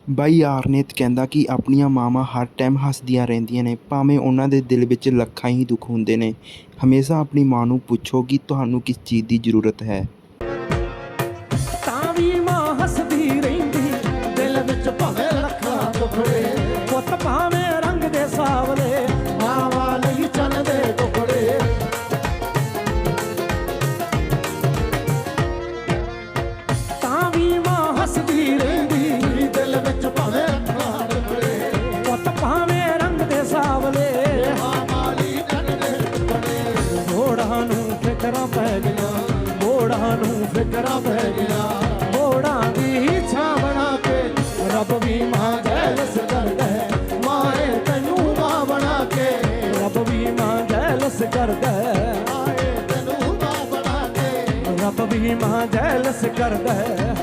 ਬਾਈ ਆਰਨੇਤ ਕਹਿੰਦਾ ਕਿ ਆਪਣੀਆਂ ਮਾਵਾਂ ਹਰ ਟਾਈਮ ਹੱਸਦੀਆਂ ਰਹਿੰਦੀਆਂ ਨੇ, ਭਾਵੇਂ ਉਹਨਾਂ ਦੇ ਦਿਲ ਵਿੱਚ ਲੱਖਾਂ ਹੀ ਦੁੱਖ ਹੁੰਦੇ ਨੇ। ਹਮੇਸ਼ਾ ਆਪਣੀ ਮਾਂ ਨੂੰ ਪੁੱਛੋ ਕਿ ਤੁਹਾਨੂੰ ਕਿਸ ਚੀਜ਼ ਦੀ ਜ਼ਰੂਰਤ ਹੈ। ਤਾਂ ਵੀ ਮਾਂ ਹੱਸਦੀ ਰਹਿੰਦੀ, ਦਿਲ ਵਿੱਚ ਭਾਵੇਂ ਲੱਖਾਂ ਟੁਕੜੇ, ਪੁੱਤ ਭਾਵੇਂ ਰੰਗ ਦੇ ਸਾਵਲੇ, ਮਾਵਾਂ ਲਈ ਚੱਲਦੇ ਟੁਕੜੇ। ਤਾਂ ਵੀ ਮਾਂ ਹੱਸਦੀ ਰਹਿੰਦੀ, ਦਿਲ ਵਿੱਚ ਭਾਵੇਂ ਲੱਖਾਂ ਟੁਕੜੇ, ਪੁੱਤ ਭਾਵੇਂ ਰੰਗ ਦੇ ਸਾਵਲੇ, ਮਾਵਾਂ ਲਈ ਚੱਲਦੇ ਟੁਕੜੇ। ਮੋੜਾਂ ਨੂੰ ਫਿਕਰਾਂ ਪੈ ਗਈਆਂ, ਮੋੜਾਂ ਨੂੰ ਫਿਕਰਾਂ ਪੈ ਗਈਆਂ, ਮੋੜਾਂ ਦੀ ਛਾਂ ਬਣਾ ਕੇ ਰੱਬ ਵੀ ਮਾਂ ਜੈਲਸ ਕਰਦਾ ਹੈ। ਮਾਏ ਤੈਨੂੰ ਮਾਂ ਬਣਾ ਕੇ ਰੱਬ ਵੀ ਮਾਂ ਜੈਲਸ ਕਰਦਾ ਹੈ। ਮਾਏ ਤੈਨੂੰ ਮਾਂ ਬਣਾ ਕੇ ਰੱਬ ਵੀ ਮਾਂ ਜੈਲਸ ਕਰਦਾ ਹੈ।